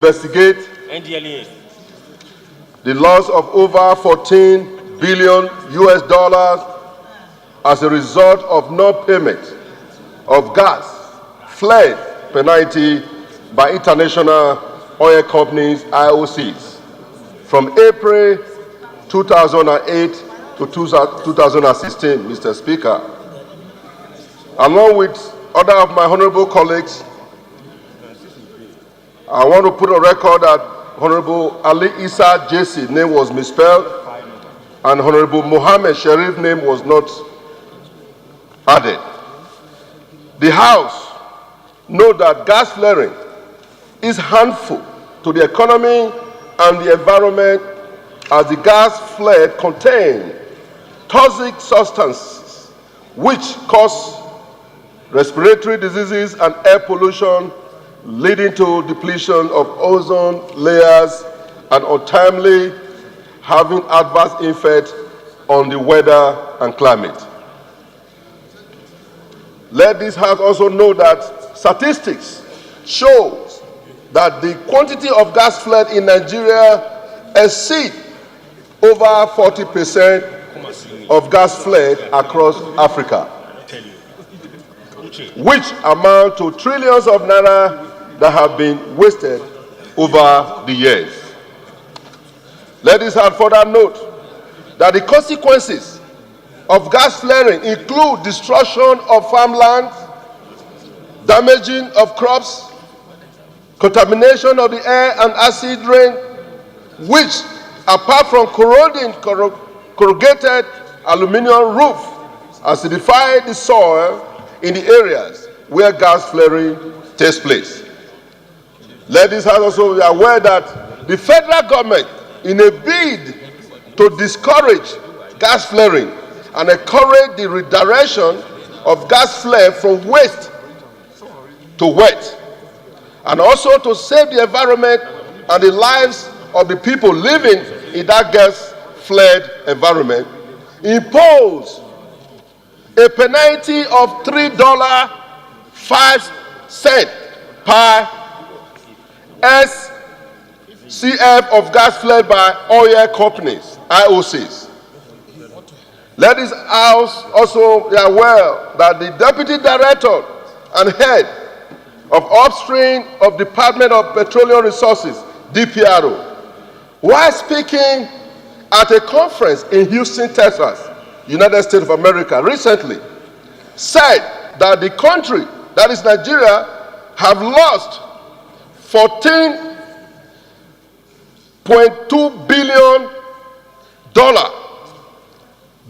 investigate the loss of over 14 billion US dollars as a result of non-payment of gas fled penalty by international oil companies, IOCs, from April 2008 to 2016, Mr. Speaker. Along with other of my honorable colleagues, I want to put on record that Honorable Ali Issa JC name was misspelled and Honorable Mohammed Sharif name was not added. The House knows that gas flaring is harmful to the economy and the environment, as the gas flare contains toxic substances which cause respiratory diseases and air pollution, leading to depletion of ozone layers and untimely having adverse effect on the weather and climate. Let this House also know that statistics shows that the quantity of gas fled in Nigeria exceed over 40% of gas fled across Africa, which amount to trillions of naira that have been wasted over the years. Let this House further note that the consequences of gas flaring include destruction of farmland, damaging of crops, contamination of the air and acid rain, which, apart from corroding corrugated aluminum roof, acidify the soil in the areas where gas flaring takes place. Let this House also be aware that the federal government, in a bid to discourage gas flaring and encourage the redirection of gas flare from waste to wet, and also to save the environment and the lives of the people living in that gas flared environment, impose a penalty of $3.05 per SCF of gas flared by oil companies, IOCs. Let this House also be aware that the Deputy Director and Head of Upstream of Department of Petroleum Resources, DPRO, while speaking at a conference in Houston, Texas, United States of America, recently, said that the country, that is Nigeria, have lost $14.2 billion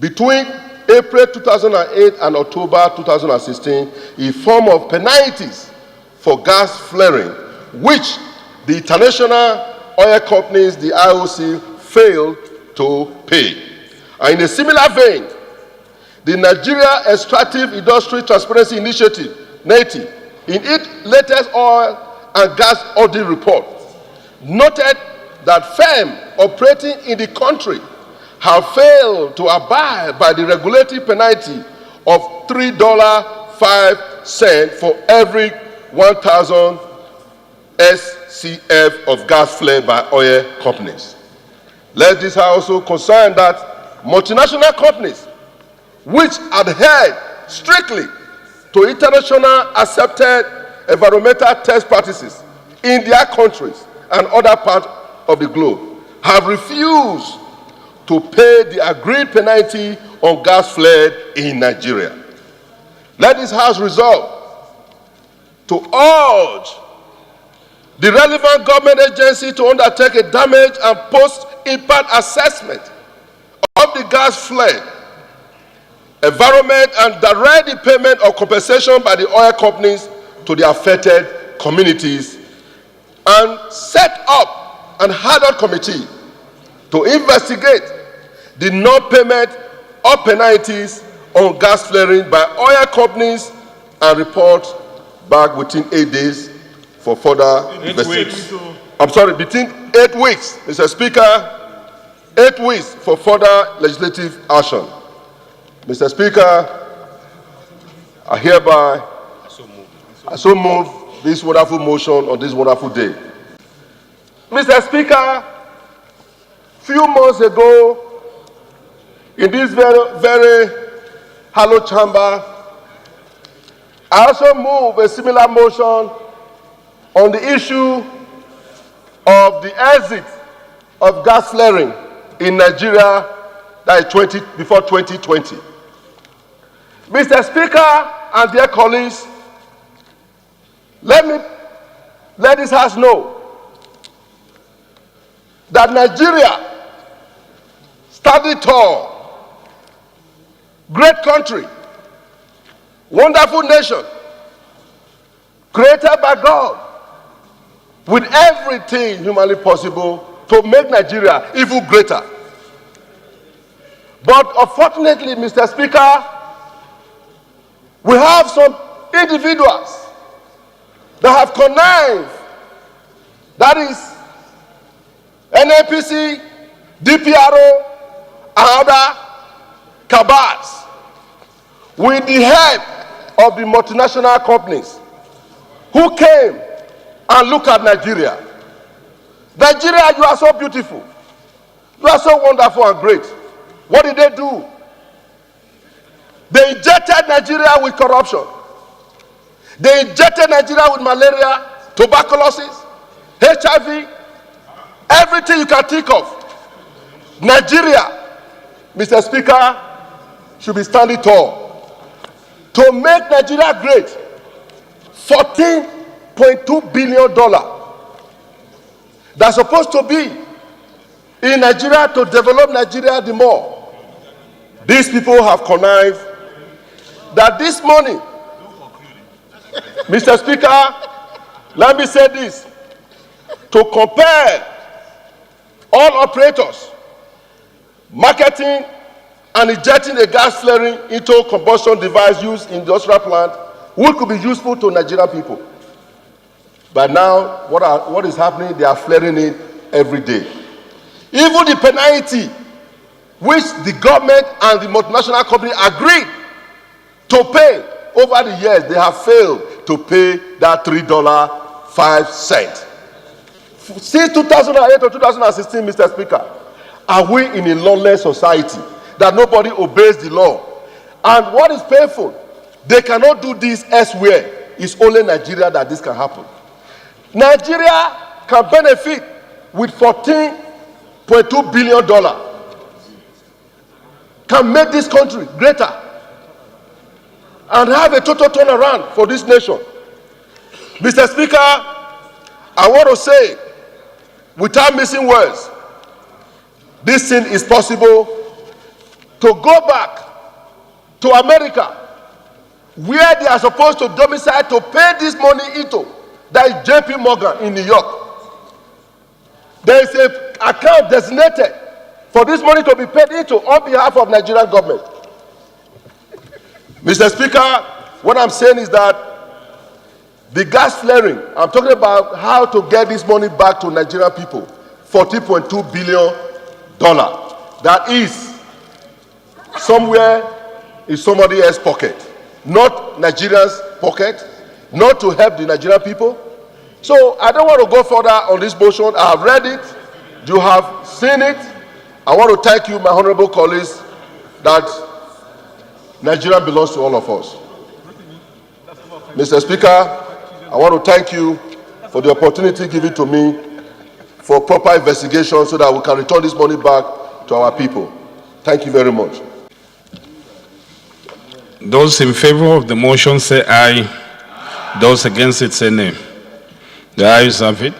between April 2008 and October 2016 in form of penalties for gas flaring, which the international oil companies, the IOC, failed to pay. And in a similar vein, the Nigeria Extractive Industry Transparency Initiative, NETI, in its latest oil and gas audit report, noted that firms operating in the country have failed to abide by the regulatory penalty of $3.05 for every 1,000 SCF of gas flared by oil companies. Let this House also concern that multinational companies which adhere strictly to international accepted environmental test practices in their countries and other parts of the globe have refused to pay the agreed penalty on gas flared in Nigeria. Let this House resolve to urge the relevant government agency to undertake a damage and post-impact assessment of the gas flared environment and direct the payment of compensation by the oil companies to the affected communities, and set up an ad hoc committee to investigate the non-payment of penalties on gas flaring by oil companies and report back within 8 days for further investigation. I'm sorry, between 8 weeks, Mr. Speaker, 8 weeks for further legislative action. Mr. Speaker, I hereby so move this wonderful motion on this wonderful day. Mr. Speaker, few months ago, in this very hallowed chamber, I also moved a similar motion on the issue of the exit of gas flaring in Nigeria, that is before 2020. Mr. Speaker and dear colleagues, let this House know that Nigeria, standing tall, great country, wonderful nation, created by God, with everything humanly possible to make Nigeria even greater. But unfortunately, Mr. Speaker, we have some individuals that have connived, that is NNPC, DPRO, and other cabals, with the help of the multinational companies who came and looked at Nigeria. Nigeria, you are so beautiful. You are so wonderful and great. What did they do? They injected Nigeria with corruption. They injected Nigeria with malaria, tuberculosis, HIV, everything you can think of. Nigeria, Mr. Speaker, should be standing tall. To make Nigeria great, $14.2 billion that's supposed to be in Nigeria to develop Nigeria the more. These people have connived that this money, Mr. Speaker, let me say this, to compare all operators marketing and injecting a gas flaring into a combustion device used in industrial plant, which could be useful to Nigerian people. But now, what is happening? They are flaring it every day. Even the penalty which the government and the multinational company agreed to pay over the years, they have failed to pay that $3.05. Since 2008 to 2016, Mr. Speaker, are we in a lawless society that nobody obeys the law? And what is painful, they cannot do this elsewhere. It's only Nigeria that this can happen. Nigeria can benefit with $14.2 billion, can make this country greater and have a total turnaround for this nation. Mr. Speaker, I want to say, without missing words, this thing is possible to go back to America, where they are supposed to domicile to pay this money into. That is JP Morgan in New York. There is an account designated for this money to be paid into on behalf of Nigerian government. Mr. Speaker, what I'm saying is that the gas flaring, I'm talking about how to get this money back to Nigerian people, $14.2 billion. That is somewhere in somebody else's pocket, not Nigerians' pocket, not to help the Nigerian people. So I don't want to go further on this motion. I have read it. You have seen it. I want to thank you, my honorable colleagues, that Nigeria belongs to all of us. Mr. Speaker, I want to thank you for the opportunity given to me for proper investigation so that we can return this money back to our people. Thank you very much. Those in favor of the motion say aye. Those against it say nay. The ayes have it.